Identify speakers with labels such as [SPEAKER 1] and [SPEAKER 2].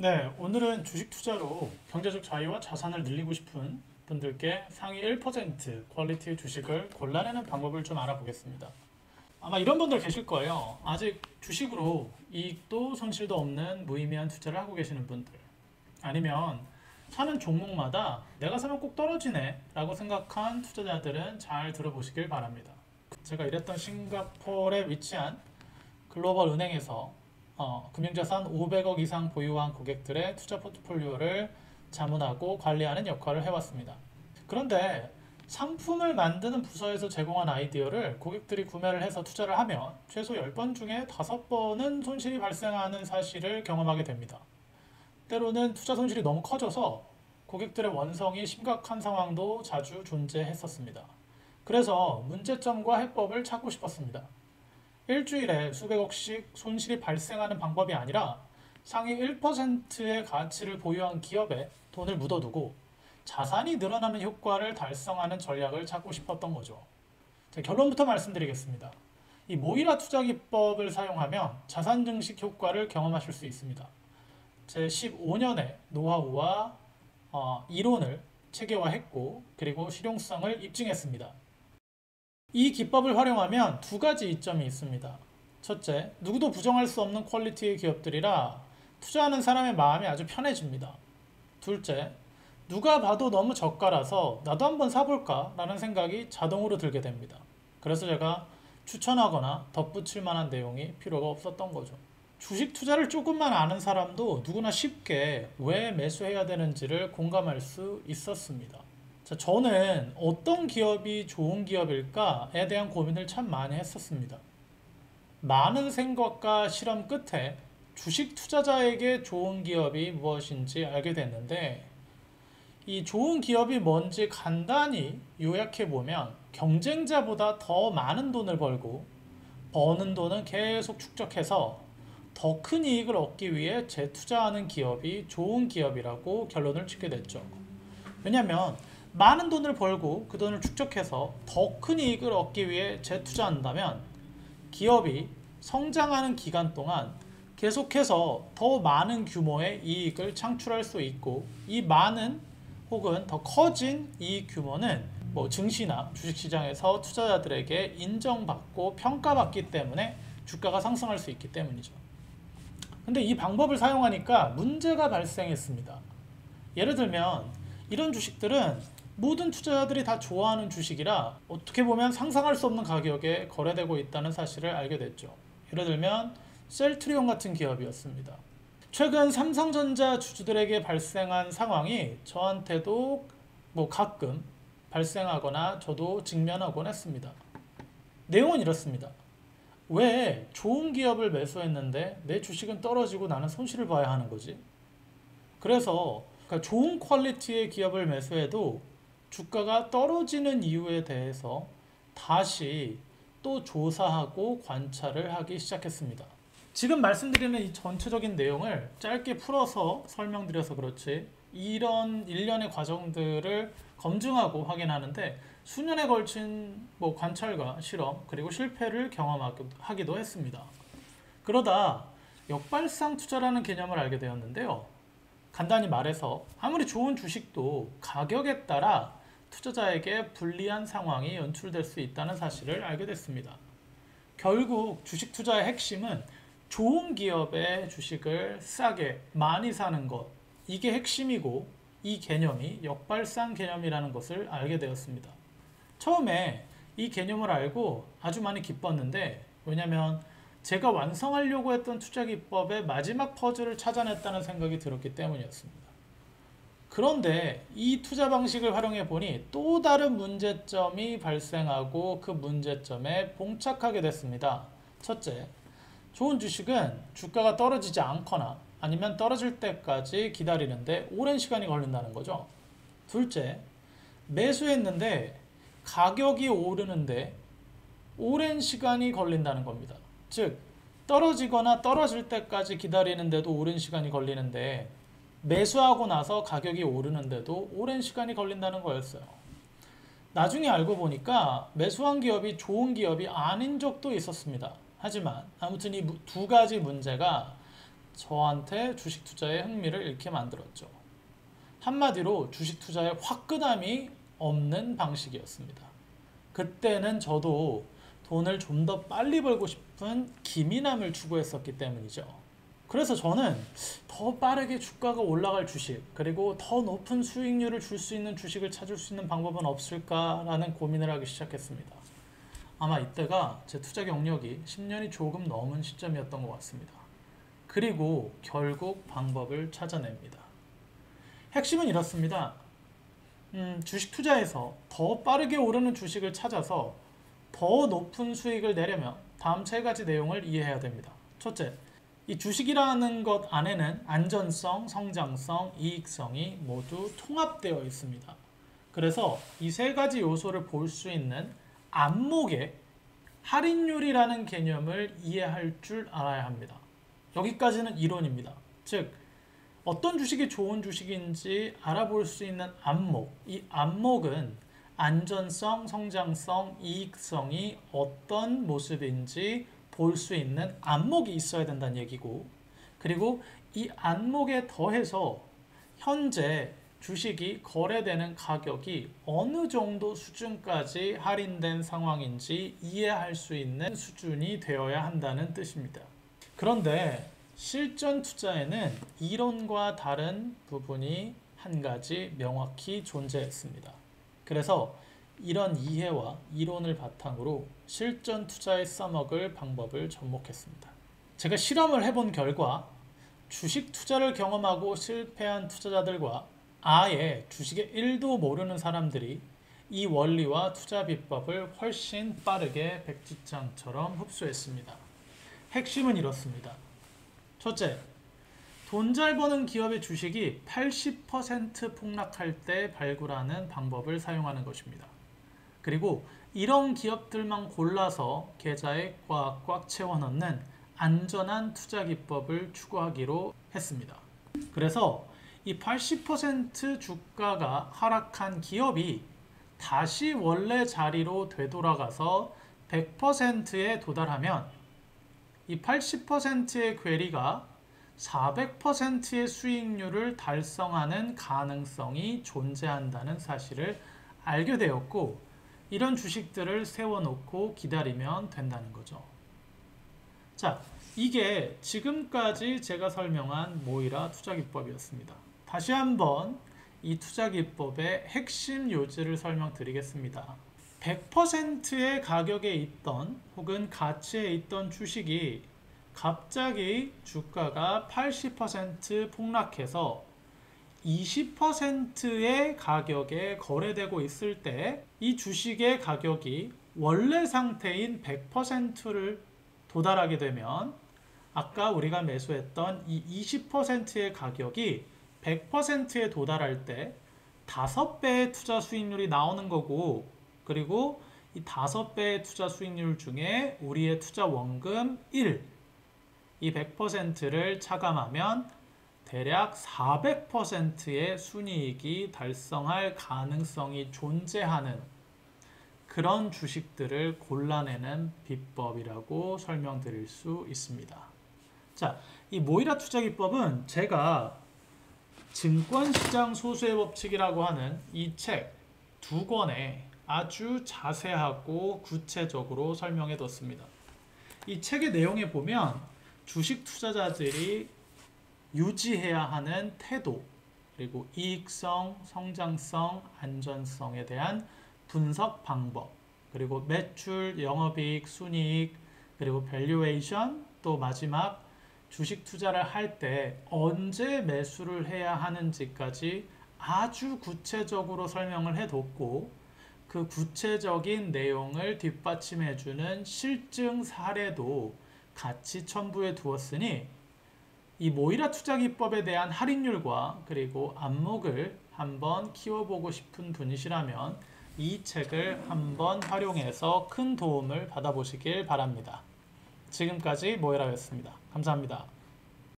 [SPEAKER 1] 네, 오늘은 주식 투자로 경제적 자유와 자산을 늘리고 싶은 분들께 상위 1% 퀄리티의 주식을 골라내는 방법을 좀 알아보겠습니다. 아마 이런 분들 계실 거예요. 아직 주식으로 이익도 손실도 없는 무의미한 투자를 하고 계시는 분들. 아니면 사는 종목마다 내가 사면 꼭 떨어지네 라고 생각한 투자자들은 잘 들어보시길 바랍니다. 제가 일했던 싱가포르에 위치한 글로벌 은행에서 금융자산 500억 이상 보유한 고객들의 투자 포트폴리오를 자문하고 관리하는 역할을 해왔습니다. 그런데 상품을 만드는 부서에서 제공한 아이디어를 고객들이 구매를 해서 투자를 하면 최소 10번 중에 5번은 손실이 발생하는 사실을 경험하게 됩니다. 때로는 투자 손실이 너무 커져서 고객들의 원성이 심각한 상황도 자주 존재했었습니다. 그래서 문제점과 해법을 찾고 싶었습니다. 일주일에 수백억씩 손실이 발생하는 방법이 아니라 상위 1%의 가치를 보유한 기업에 돈을 묻어두고 자산이 늘어나는 효과를 달성하는 전략을 찾고 싶었던 거죠. 자, 결론부터 말씀드리겠습니다. 이 모이라 투자 기법을 사용하면 자산 증식 효과를 경험하실 수 있습니다. 제 15년의 노하우와 이론을 체계화했고 그리고 실용성을 입증했습니다. 이 기법을 활용하면 두 가지 이점이 있습니다. 첫째, 누구도 부정할 수 없는 퀄리티의 기업들이라 투자하는 사람의 마음이 아주 편해집니다. 둘째, 누가 봐도 너무 저가라서 나도 한번 사볼까 라는 생각이 자동으로 들게 됩니다. 그래서 제가 추천하거나 덧붙일 만한 내용이 필요가 없었던 거죠. 주식 투자를 조금만 아는 사람도 누구나 쉽게 왜 매수해야 되는지를 공감할 수 있었습니다. 자, 저는 어떤 기업이 좋은 기업일까에 대한 고민을 참 많이 했었습니다. 많은 생각과 실험 끝에 주식 투자자에게 좋은 기업이 무엇인지 알게 됐는데, 이 좋은 기업이 뭔지 간단히 요약해 보면 경쟁자보다 더 많은 돈을 벌고 버는 돈은 계속 축적해서 더 큰 이익을 얻기 위해 재투자하는 기업이 좋은 기업이라고 결론을 짓게 됐죠. 왜냐하면 많은 돈을 벌고 그 돈을 축적해서 더 큰 이익을 얻기 위해 재투자한다면 기업이 성장하는 기간 동안 계속해서 더 많은 규모의 이익을 창출할 수 있고, 이 많은 혹은 더 커진 이익 규모는 증시나 주식시장에서 투자자들에게 인정받고 평가받기 때문에 주가가 상승할 수 있기 때문이죠. 근데 이 방법을 사용하니까 문제가 발생했습니다. 예를 들면 이런 주식들은 모든 투자자들이 다 좋아하는 주식이라 어떻게 보면 상상할 수 없는 가격에 거래되고 있다는 사실을 알게 됐죠. 예를 들면 셀트리온 같은 기업이었습니다. 최근 삼성전자 주주들에게 발생한 상황이 저한테도 가끔 발생하거나 저도 직면하곤 했습니다. 내용은 이렇습니다. 왜 좋은 기업을 매수했는데 내 주식은 떨어지고 나는 손실을 봐야 하는 거지? 그래서 좋은 퀄리티의 기업을 매수해도 주가가 떨어지는 이유에 대해서 다시 또 조사하고 관찰을 하기 시작했습니다. 지금 말씀드리는 이 전체적인 내용을 짧게 풀어서 설명드려서 그렇지, 이런 일련의 과정들을 검증하고 확인하는데 수년에 걸친 관찰과 실험 그리고 실패를 경험하기도 했습니다. 그러다 역발상 투자라는 개념을 알게 되었는데요. 간단히 말해서 아무리 좋은 주식도 가격에 따라 투자자에게 불리한 상황이 연출될 수 있다는 사실을 알게 됐습니다. 결국 주식 투자의 핵심은 좋은 기업의 주식을 싸게 많이 사는 것, 이게 핵심이고 이 개념이 역발상 개념이라는 것을 알게 되었습니다. 처음에 이 개념을 알고 아주 많이 기뻤는데, 왜냐하면 제가 완성하려고 했던 투자 기법의 마지막 퍼즐을 찾아냈다는 생각이 들었기 때문이었습니다. 그런데 이 투자 방식을 활용해 보니 또 다른 문제점이 발생하고 그 문제점에 봉착하게 됐습니다. 첫째, 좋은 주식은 주가가 떨어지지 않거나 아니면 떨어질 때까지 기다리는데 오랜 시간이 걸린다는 거죠. 둘째, 매수했는데 가격이 오르는데 오랜 시간이 걸린다는 겁니다. 즉, 떨어지거나 떨어질 때까지 기다리는데도 오랜 시간이 걸리는데 매수하고 나서 가격이 오르는데도 오랜 시간이 걸린다는 거였어요. 나중에 알고 보니까 매수한 기업이 좋은 기업이 아닌 적도 있었습니다. 하지만 아무튼 이 두 가지 문제가 저한테 주식 투자에 흥미를 잃게 만들었죠. 한마디로 주식 투자에 화끈함이 없는 방식이었습니다. 그때는 저도 돈을 좀 더 빨리 벌고 싶은 기민함을 추구했었기 때문이죠. 그래서 저는 더 빠르게 주가가 올라갈 주식, 그리고 더 높은 수익률을 줄 수 있는 주식을 찾을 수 있는 방법은 없을까라는 고민을 하기 시작했습니다. 아마 이때가 제 투자 경력이 10년이 조금 넘은 시점이었던 것 같습니다. 그리고 결국 방법을 찾아냅니다. 핵심은 이렇습니다. 주식 투자에서 더 빠르게 오르는 주식을 찾아서 더 높은 수익을 내려면 다음 세 가지 내용을 이해해야 됩니다. 첫째, 이 주식이라는 것 안에는 안전성, 성장성, 이익성이 모두 통합되어 있습니다. 그래서 이 세 가지 요소를 볼 수 있는 안목의 할인율이라는 개념을 이해할 줄 알아야 합니다. 여기까지는 이론입니다. 즉, 어떤 주식이 좋은 주식인지 알아볼 수 있는 안목, 이 안목은 안전성, 성장성, 이익성이 어떤 모습인지 볼 수 있는 안목이 있어야 된다는 얘기고, 그리고 이 안목에 더해서 현재 주식이 거래되는 가격이 어느 정도 수준까지 할인된 상황인지 이해할 수 있는 수준이 되어야 한다는 뜻입니다. 그런데 실전 투자에는 이론과 다른 부분이 한 가지 명확히 존재했습니다. 그래서 이런 이해와 이론을 바탕으로 실전 투자에 써먹을 방법을 접목했습니다. 제가 실험을 해본 결과 주식 투자를 경험하고 실패한 투자자들과 아예 주식에 1도 모르는 사람들이 이 원리와 투자 비법을 훨씬 빠르게 백지장처럼 흡수했습니다. 핵심은 이렇습니다. 첫째, 돈 잘 버는 기업의 주식이 80% 폭락할 때 발굴하는 방법을 사용하는 것입니다. 그리고 이런 기업들만 골라서 계좌에 꽉꽉 채워넣는 안전한 투자 기법을 추구하기로 했습니다. 그래서 이 80% 주가가 하락한 기업이 다시 원래 자리로 되돌아가서 100%에 도달하면 이 80%의 괴리가 400%의 수익률을 달성하는 가능성이 존재한다는 사실을 알게 되었고, 이런 주식들을 세워놓고 기다리면 된다는 거죠. 자, 이게 지금까지 제가 설명한 모이라 투자기법이었습니다. 다시 한번 이 투자기법의 핵심 요지를 설명드리겠습니다. 100%의 가격에 있던 혹은 가치에 있던 주식이 갑자기 주가가 80% 폭락해서 20%의 가격에 거래되고 있을 때 이 주식의 가격이 원래 상태인 100%를 도달하게 되면 아까 우리가 매수했던 이 20%의 가격이 100%에 도달할 때 5배의 투자 수익률이 나오는 거고, 그리고 이 5배의 투자 수익률 중에 우리의 투자 원금 1, 이 100%를 차감하면 대략 400%의 순이익이 달성할 가능성이 존재하는 그런 주식들을 골라내는 비법이라고 설명드릴 수 있습니다. 자, 이 모이라 투자 기법은 제가 증권시장 소수의 법칙이라고 하는 이 책 2권에 아주 자세하고 구체적으로 설명해 뒀습니다. 이 책의 내용에 보면 주식 투자자들이 유지해야 하는 태도, 그리고 이익성, 성장성, 안전성에 대한 분석 방법, 그리고 매출, 영업이익, 순이익, 그리고 밸류에이션, 또 마지막 주식 투자를 할 때 언제 매수를 해야 하는지까지 아주 구체적으로 설명을 해뒀고, 그 구체적인 내용을 뒷받침해주는 실증 사례도 같이 첨부해 두었으니 이 모이라 투자 기법에 대한 할인율과 그리고 안목을 한번 키워보고 싶은 분이시라면 이 책을 한번 활용해서 큰 도움을 받아보시길 바랍니다. 지금까지 모이라였습니다. 감사합니다.